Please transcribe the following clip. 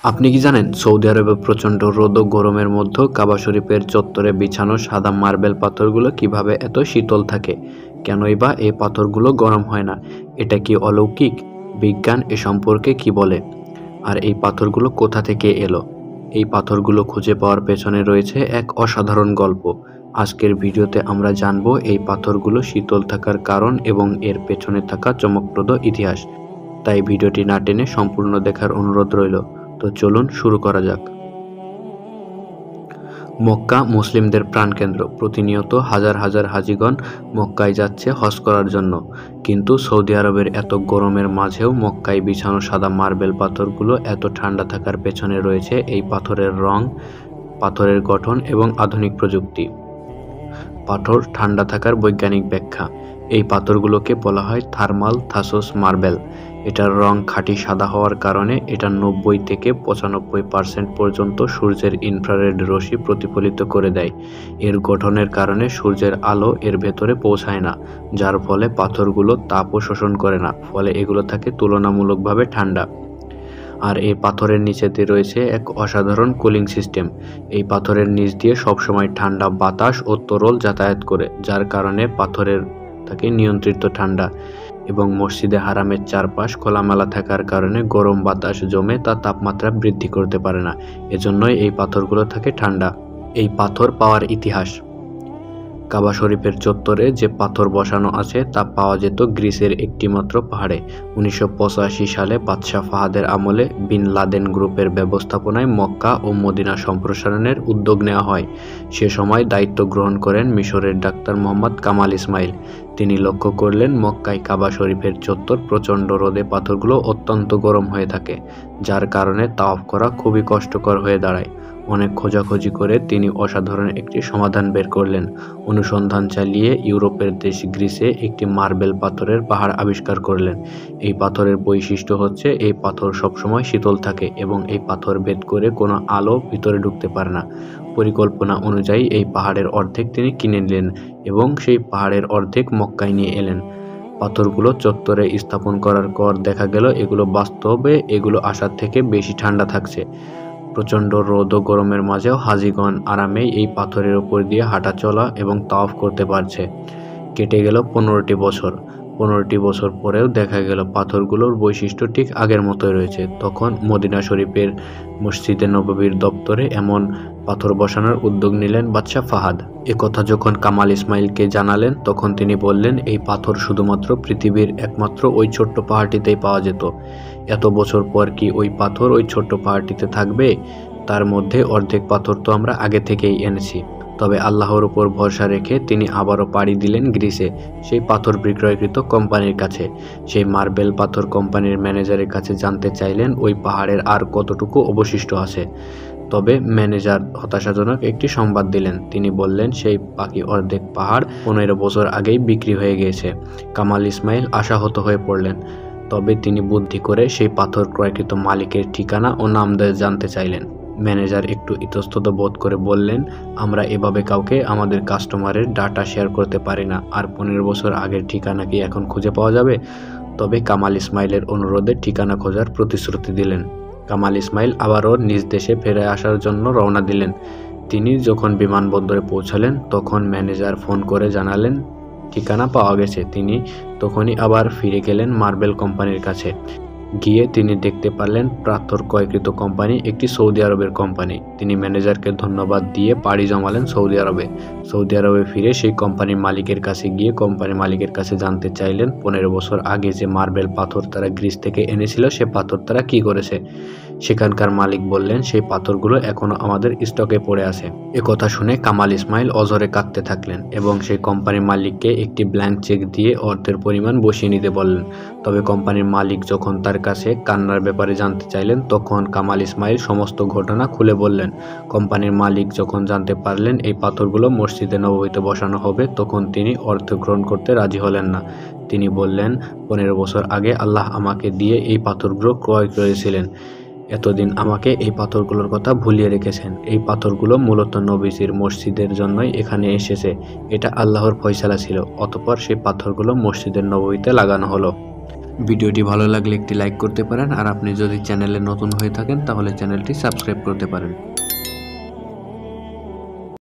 আপনি কি জানেন সৌদি আরবে প্রচণ্ড রোদ ও গরমের মধ্যে কাবা শরীফের চত্বরে বিছানো সাদা মার্বেল পাথরগুলো কিভাবে এত শীতল থাকে? কেনই বা এই পাথরগুলো গরম হয় না? এটা কি অলৌকিক? বিজ্ঞান এ সম্পর্কে কি বলে? আর এই পাথরগুলো কোথা থেকে এলো? এই পাথরগুলো খুঁজে পাওয়ার পেছনে রয়েছে এক অসাধারণ গল্প। আজকের ভিডিওতে আমরা জানব এই পাথরগুলো শীতল থাকার কারণ এবং এর পেছনে থাকা চমকপ্রদ ইতিহাস। তাই ভিডিওটি না টেনে সম্পূর্ণ দেখার অনুরোধ রইল। তো চলুন শুরু করা যাক। মক্কা মুসলিমদের প্রাণকেন্দ্র। প্রতিনিয়ত হাজার হাজার হাজিগণ মক্কায় যাচ্ছে হজ করার জন্য। কিন্তু সৌদি আরবের এত গরমের মাঝেও মক্কায় বিছানো সাদা মার্বেল পাথরগুলো এত ঠান্ডা থাকার পেছনে রয়েছে এই পাথরের রং, পাথরের গঠন এবং আধুনিক প্রযুক্তি। পাথর ঠান্ডা থাকার বৈজ্ঞানিক ব্যাখ্যা। এই পাথরগুলোকে বলা হয় থার্মাল থাসোস মার্বেল। এটার রং খাঁটি সাদা হওয়ার কারণে এটা 90 থেকে 95% পর্যন্ত সূর্যের ইনফ্রারেড রশ্মি প্রতিফলিত করে দেয়। এর গঠনের কারণে সূর্যের আলো এর ভেতরে পৌঁছায় না, যার ফলে পাথরগুলো তাপও শোষণ করে না, ফলে এগুলো থাকে তুলনামূলকভাবে ঠান্ডা। আর এই পাথরের নিচেতে রয়েছে এক অসাধারণ কুলিং সিস্টেম। এই পাথরের নিচ দিয়ে সবসময় ঠান্ডা বাতাস ও তরল যাতায়াত করে, যার কারণে পাথরের থাকে নিয়ন্ত্রিত ঠান্ডা। এবং মসজিদে হারামের চারপাশ খোলামেলা থাকার কারণে গরম বাতাস জমে তা তাপমাত্রা বৃদ্ধি করতে পারে না। এজন্যই এই পাথরগুলো থাকে ঠান্ডা। এই পাথর পাওয়ার ইতিহাস। কাবা শরীফের চত্বরে যে পাথর বসানো আছে তা পাওয়া যেত গ্রিসের একটিমাত্র পাহাড়ে। 1985 সালে বাদশাহ ফাহাদের আমলে বিন লাদেন গ্রুপের ব্যবস্থাপনায় মক্কা ও মদিনা সম্প্রসারণের উদ্যোগ নেওয়া হয়। সে সময় দায়িত্ব গ্রহণ করেন মিশরের ডাক্তার মোহাম্মদ কামাল ইসমাইল। তিনি লক্ষ্য করলেন মক্কায় কাবা শরীফের চত্বর প্রচণ্ড রোদে পাথরগুলো অত্যন্ত গরম হয়ে থাকে, যার কারণে তাওয়াফ করা খুবই কষ্টকর হয়ে দাঁড়ায়। অনেক খোঁজাখুঁজি করে তিনি অসাধারণ একটি সমাধান বের করলেন। অনুসন্ধান চালিয়ে ইউরোপের দেশ গ্রিসে একটি মার্বেল পাথরের পাহাড় আবিষ্কার করলেন। এই পাথরের বৈশিষ্ট্য হচ্ছে এই পাথর সবসময় শীতল থাকে এবং এই পাথর ভেদ করে কোনো আলো ভিতরে ঢুকতে পারে না। পরিকল্পনা অনুযায়ী এই পাহাড়ের অর্ধেক তিনি কিনে নিলেন এবং সেই পাহাড়ের অর্ধেক মক্কায় নিয়ে এলেন। পাথরগুলো চত্বরে স্থাপন করার পর দেখা গেল বাস্তবে এগুলো আসার থেকে বেশি ঠান্ডা থাকছে। প্রচণ্ড রোদ ও গরমের মাঝেও হাজিগণ আরামেই এই পাথরের উপর দিয়ে হাঁটাচলা এবং তাওয়াফ করতে পারছে। কেটে গেল 15টি বছর। 15টি বছর পরেও দেখা গেল পাথরগুলোর বৈশিষ্ট্য ঠিক আগের মতোই রয়েছে। তখন মদিনা শরীফের মসজিদে নববীর দপ্তরে এমন পাথর বসানোর উদ্যোগ নিলেন বাদশাহ ফাহাদ। একথা যখন কামাল ইসমাইলকে জানালেন, তখন তিনি বললেন, এই পাথর শুধুমাত্র পৃথিবীর একমাত্র ওই ছোট্ট পাহাড়টিতেই পাওয়া যেত। এত বছর পর কি ওই পাথর ওই ছোট্ট পাহাড়টিতে থাকবে? তার মধ্যে অর্ধেক পাথর তো আমরা আগে থেকেই এনেছি। তবে আল্লাহর উপর ভরসা রেখে তিনি আবারও পাড়ি দিলেন গ্রিসে, সেই পাথর বিক্রয়কৃত কোম্পানির কাছে। সেই মার্বেল পাথর কোম্পানির ম্যানেজারের কাছে জানতে চাইলেন ওই পাহাড়ের আর কতটুকু অবশিষ্ট আছে। তবে ম্যানেজার হতাশাজনক একটি সংবাদ দিলেন। তিনি বললেন সেই বাকি অর্ধেক পাহাড় 15 বছর আগেই বিক্রি হয়ে গিয়েছে। কামাল ইসমাইল আশাহত হয়ে পড়লেন। তবে তিনি বুদ্ধি করে সেই পাথর ক্রয়কৃত মালিকের ঠিকানা ও নাম জানতে চাইলেন। ম্যানেজার একটু ইতস্তত বোধ করে বললেন, আমরা এভাবে কাউকে আমাদের কাস্টমারের ডাটা শেয়ার করতে পারি না। আর 15 বছর আগের ঠিকানা কি এখন খুঁজে পাওয়া যাবে? তবে কামাল ইসমাইলের অনুরোধে ঠিকানা খোঁজার প্রতিশ্রুতি দিলেন। কামাল ইসমাইল আবারও নিজ দেশে ফিরে আসার জন্য রওনা দিলেন। তিনি যখন বিমানবন্দরে পৌঁছালেন, তখন ম্যানেজার ফোন করে জানালেন ঠিকানা পাওয়া গেছে। তিনি তখনই আবার ফিরে গেলেন মার্বেল কোম্পানির কাছে। গিয়ে তিনি দেখতে পারলেন পাথর ক্রয়কৃত কোম্পানি একটি সৌদি আরবের কোম্পানি। তিনি ম্যানেজারকে ধন্যবাদ দিয়ে পাড়ি জমালেন সৌদি আরবে। সৌদি আরবে ফিরে সেই কোম্পানির মালিকের কাছে গিয়ে কোম্পানির মালিকের কাছে জানতে চাইলেন 15 বছর আগে যে মার্বেল পাথর তারা গ্রিস থেকে এনেছিল সে পাথর তারা কি করেছে। সেখানকার মালিক বললেন, সেই পাথরগুলো এখনো আমাদের স্টকে পড়ে আছে। একথা শুনে কামাল ইসমাইল অঝরে কাঁদতে থাকলেন এবং সেই কোম্পানির মালিককে একটি ব্ল্যাঙ্ক চেক দিয়ে অর্থের পরিমাণ বসিয়ে নিতে বললেন। তবে কোম্পানির মালিক যখন তার কাছে কান্নার ব্যাপারে জানতে চাইলেন, তখন কামাল ইসমাইল সমস্ত ঘটনা খুলে বললেন। কোম্পানির মালিক যখন জানতে পারলেন এই পাথরগুলো মসজিদে নববীতে বসানো হবে, তখন তিনি অর্থ গ্রহণ করতে রাজি হলেন না। তিনি বললেন, 15 বছর আগে আল্লাহ আমাকে দিয়ে এই পাথরগুলো ক্রয় করেছিলেন। এতদিন আমাকে এই পাথরগুলোর কথা ভুলিয়ে রেখেছেন। এই পাথরগুলো মূলত নবীজির মসজিদের জন্যই এখানে এসেছে। এটা আল্লাহর ফয়সালা ছিল। অতঃপর সেই পাথরগুলো মসজিদের নববীতে লাগানো হলো। ভিডিওটি ভালো লাগলে একটি লাইক করতে পারেন, আর আপনি যদি চ্যানেলে নতুন হয়ে থাকেন তাহলে চ্যানেলটি সাবস্ক্রাইব করতে পারেন।